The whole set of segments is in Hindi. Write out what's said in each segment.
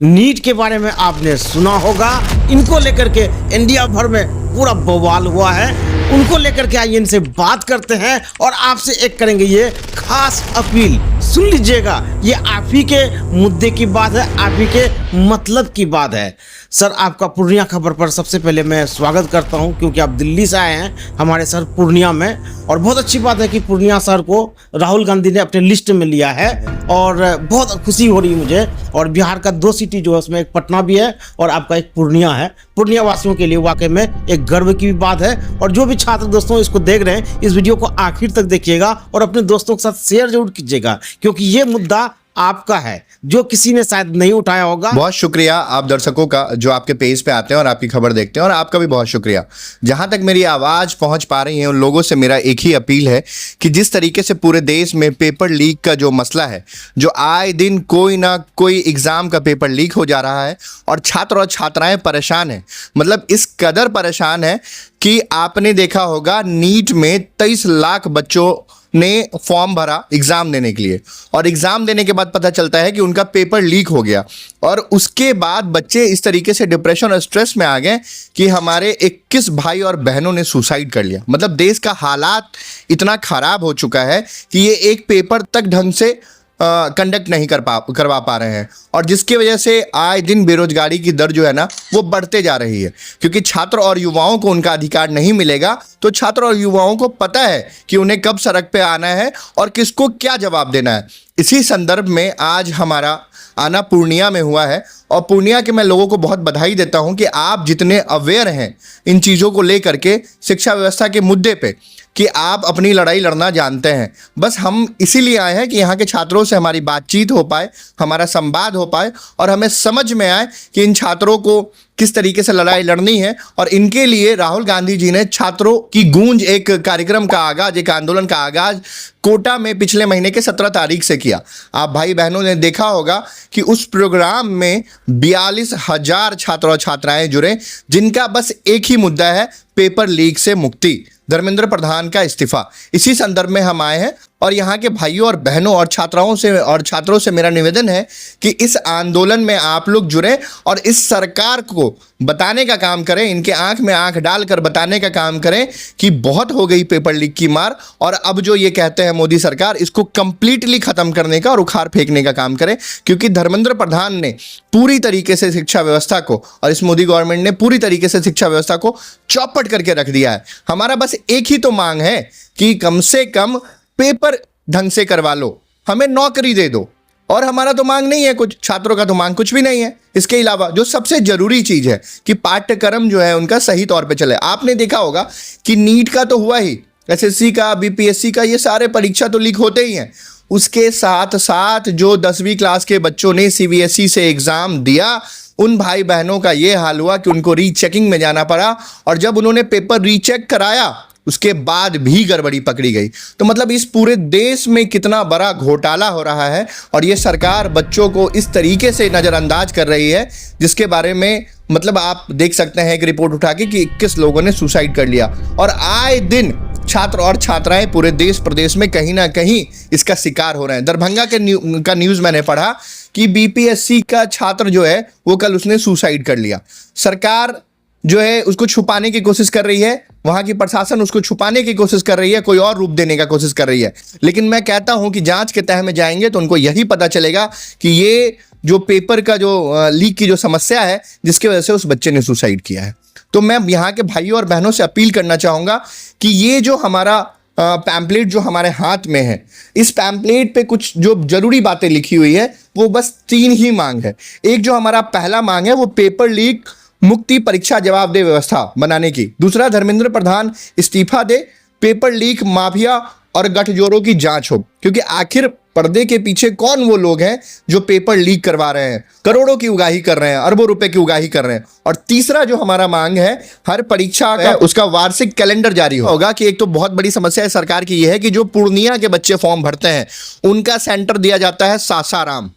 नीट के बारे में आपने सुना होगा। इनको लेकर के इंडिया भर में पूरा बवाल हुआ है। उनको लेकर के आइए इनसे बात करते हैं और आपसे एक करेंगे ये खास अपील। सुन लीजिएगा, ये आप ही के मुद्दे की बात है, आप ही के मतलब की बात है। सर, आपका पूर्णिया खबर पर सबसे पहले मैं स्वागत करता हूं, क्योंकि आप दिल्ली से आए हैं हमारे शहर पूर्णिया में। और बहुत अच्छी बात है कि पूर्णिया शहर को राहुल गांधी ने अपने लिस्ट में लिया है और बहुत खुशी हो रही है मुझे। और बिहार का 2 सिटी जो है उसमें एक पटना भी है और आपका एक पूर्णिया है। पूर्णिया वासियों के लिए वाकई में एक गर्व की भी बात है। और जो भी छात्र दोस्तों इसको देख रहे हैं, इस वीडियो को आखिर तक देखिएगा और अपने दोस्तों के साथ शेयर जरूर कीजिएगा, क्योंकि ये मुद्दा आपका है जो किसी ने शायद नहीं उठाया होगा। बहुत शुक्रिया आप दर्शकों का जो आपके पेज पे आते हैं और आपकी खबर देखते हैं, और आपका भी बहुत शुक्रिया। जहां तक मेरी आवाज़ पहुंच पा रही है उन लोगों से मेरा एक ही अपील है कि जिस तरीके से पूरे देश में पेपर लीक का जो मसला है, जो आए दिन कोई ना कोई एग्ज़ाम का पेपर लीक हो जा रहा है और छात्र और छात्राएं परेशान हैं। मतलब इस कदर परेशान है कि आपने देखा होगा नीट में 23 लाख बच्चों ने फॉर्म भरा एग्ज़ाम देने के लिए, और एग्ज़ाम देने के बाद पता चलता है कि उनका पेपर लीक हो गया। और उसके बाद बच्चे इस तरीके से डिप्रेशन और स्ट्रेस में आ गए कि हमारे 21 भाई और बहनों ने सुसाइड कर लिया। मतलब देश का हालात इतना ख़राब हो चुका है कि ये एक पेपर तक ढंग से कंडक्ट नहीं करवा पा रहे हैं, और जिसकी वजह से आए दिन बेरोजगारी की दर जो है ना वो बढ़ते जा रही है। क्योंकि छात्र और युवाओं को उनका अधिकार नहीं मिलेगा, तो छात्र और युवाओं को पता है कि उन्हें कब सड़क पे आना है और किसको क्या जवाब देना है। इसी संदर्भ में आज हमारा आना पूर्णिया में हुआ है, और पूर्णिया के मैं लोगों को बहुत बधाई देता हूं कि आप जितने अवेयर हैं इन चीज़ों को लेकर के, शिक्षा व्यवस्था के मुद्दे पे, कि आप अपनी लड़ाई लड़ना जानते हैं। बस हम इसीलिए आए हैं कि यहाँ के छात्रों से हमारी बातचीत हो पाए, हमारा संवाद हो पाए, और हमें समझ में आए कि इन छात्रों को किस तरीके से लड़ाई लड़नी है। और इनके लिए राहुल गांधी जी ने छात्रों की गूंज एक कार्यक्रम का आगाज, एक आंदोलन का आगाज कोटा में पिछले महीने के 17 तारीख से किया। आप भाई बहनों ने देखा होगा कि उस प्रोग्राम में 42,000 छात्र और छात्राएं जुड़े, जिनका बस एक ही मुद्दा है, पेपर लीक से मुक्ति, धर्मेंद्र प्रधान का इस्तीफा। इसी संदर्भ में हम आए हैं, और यहाँ के भाइयों और बहनों और छात्राओं से और छात्रों से मेरा निवेदन है कि इस आंदोलन में आप लोग जुड़ें और इस सरकार को बताने का काम करें, इनके आंख में आंख डालकर बताने का काम करें कि बहुत हो गई पेपर लीक की मार, और अब जो ये कहते हैं मोदी सरकार, इसको कंप्लीटली ख़त्म करने का और उखाड़ फेंकने का काम करें। क्योंकि धर्मेंद्र प्रधान ने पूरी तरीके से शिक्षा व्यवस्था को, और इस मोदी गवर्नमेंट ने पूरी तरीके से शिक्षा व्यवस्था को चौपट करके रख दिया है। हमारा बस एक ही तो मांग है कि कम से कम पेपर ढंग से करवा लो, हमें नौकरी दे दो। और हमारा तो मांग नहीं है कुछ, छात्रों का तो मांग कुछ भी नहीं है। इसके अलावा जो सबसे जरूरी चीज़ है कि पाठ्यक्रम जो है उनका सही तौर पे चले। आपने देखा होगा कि नीट का तो हुआ ही, एसएससी का, बीपीएससी का, ये सारे परीक्षा तो लीक होते ही हैं। उसके साथ साथ जो 10वीं क्लास के बच्चों ने सीबीएसई से एग्ज़ाम दिया, उन भाई बहनों का ये हाल हुआ कि उनको रीचेकिंग में जाना पड़ा, और जब उन्होंने पेपर रीचेक कराया उसके बाद भी गड़बड़ी पकड़ी गई। तो मतलब इस पूरे देश में कितना बड़ा घोटाला हो रहा है, और ये सरकार बच्चों को इस तरीके से नज़रअंदाज कर रही है, जिसके बारे में मतलब आप देख सकते हैं एक रिपोर्ट उठा के कि 21 लोगों ने सुसाइड कर लिया। और आए दिन छात्र और छात्राएं पूरे देश प्रदेश में कहीं ना कहीं इसका शिकार हो रहे हैं। दरभंगा का न्यूज़ मैंने पढ़ा कि बीपीएससी का छात्र जो है वो कल उसने सुसाइड कर लिया। सरकार जो है उसको छुपाने की कोशिश कर रही है, वहाँ की प्रशासन उसको छुपाने की कोशिश कर रही है, कोई और रूप देने का कोशिश कर रही है। लेकिन मैं कहता हूँ कि जांच के तह में जाएंगे तो उनको यही पता चलेगा कि ये जो पेपर का जो लीक की जो समस्या है, जिसकी वजह से उस बच्चे ने सुसाइड किया है। तो मैं यहाँ के भाइयों और बहनों से अपील करना चाहूँगा कि ये जो हमारा पैम्पलेट जो हमारे हाथ में है, इस पैम्पलेट पे कुछ जो जरूरी बातें लिखी हुई है, वो बस 3 ही मांग है। एक जो हमारा पहला मांग है वो पेपर लीक मुक्ति, परीक्षा जवाबदेह व्यवस्था बनाने की। दूसरा, धर्मेंद्र प्रधान इस्तीफा दे, पेपर लीक माफिया और गठजोड़ों की जांच हो, क्योंकि आखिर पर्दे के पीछे कौन वो लोग हैं जो पेपर लीक करवा रहे हैं, करोड़ों की उगाही कर रहे हैं, अरबों रुपए की उगाही कर रहे हैं। और तीसरा जो हमारा मांग है, हर परीक्षा का उसका वार्षिक कैलेंडर जारी होगा। कि एक तो बहुत बड़ी समस्या है सरकार की यह है कि जो पूर्णिया के बच्चे फॉर्म भरते हैं उनका सेंटर दिया जाता है सासाराम,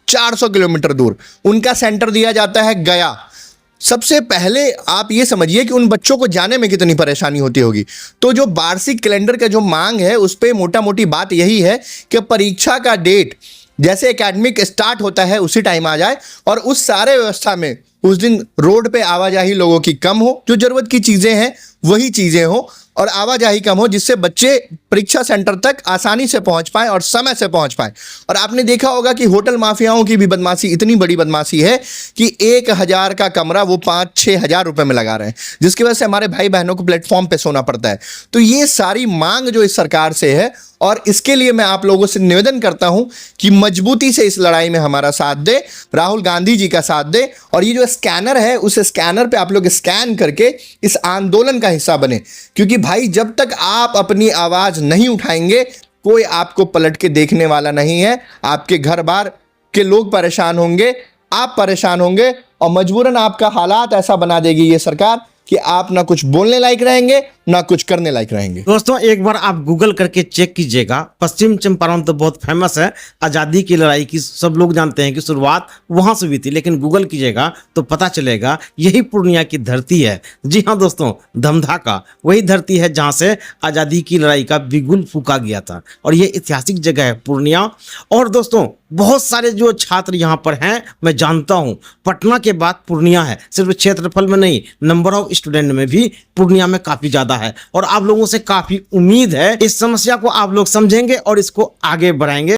400 किलोमीटर दूर। उनका सेंटर दिया जाता है गया। सबसे पहले आप ये समझिए कि उन बच्चों को जाने में कितनी परेशानी होती होगी। तो जो वार्षिक कैलेंडर का जो मांग है उस पर मोटा मोटी बात यही है कि परीक्षा का डेट जैसे एकेडमिक स्टार्ट होता है उसी टाइम आ जाए, और उस सारे व्यवस्था में उस दिन रोड पे आवाजाही लोगों की कम हो, जो जरूरत की चीज़ें हैं वही चीज़ें हो, और आवाजाही कम हो, जिससे बच्चे परीक्षा सेंटर तक आसानी से पहुंच पाएं और समय से पहुंच पाएं। और आपने देखा होगा कि होटल माफियाओं की भी बदमाशी इतनी बड़ी बदमाशी है कि 1,000 का कमरा वो 5-6 हज़ार रुपए में लगा रहे हैं, जिसकी वजह से हमारे भाई बहनों को प्लेटफॉर्म पे सोना पड़ता है। तो ये सारी मांग जो इस सरकार से है, और इसके लिए मैं आप लोगों से निवेदन करता हूं कि मजबूती से इस लड़ाई में हमारा साथ दे, राहुल गांधी जी का साथ दे, और ये जो स्कैनर है उस स्कैनर पे आप लोग स्कैन करके इस आंदोलन का हिस्सा बने। क्योंकि भाई जब तक आप अपनी आवाज नहीं उठाएंगे, कोई आपको पलट के देखने वाला नहीं है। आपके घर बार के लोग परेशान होंगे, आप परेशान होंगे, और मजबूरन आपका हालात ऐसा बना देगी ये सरकार कि आप ना कुछ बोलने लायक रहेंगे ना कुछ करने लायक रहेंगे। दोस्तों एक बार आप गूगल करके चेक कीजिएगा, पश्चिम चंपारण तो बहुत फेमस है, आज़ादी की लड़ाई की सब लोग जानते हैं कि शुरुआत वहां से हुई थी, लेकिन गूगल कीजिएगा तो पता चलेगा यही पूर्णिया की धरती है। जी हाँ दोस्तों, धमधाका वही धरती है जहां से आज़ादी की लड़ाई का बिगुल फूका गया था, और ये ऐतिहासिक जगह है पूर्णिया। और दोस्तों बहुत सारे जो छात्र यहाँ पर हैं, मैं जानता हूँ पटना के बाद पूर्णिया है, सिर्फ क्षेत्रफल में नहीं, नंबर ऑफ स्टूडेंट में भी पूर्णिया में काफी ज्यादा है। और आप लोगों से काफी उम्मीद है इस समस्या को आप लोग समझेंगे और इसको आगे बढ़ाएंगे।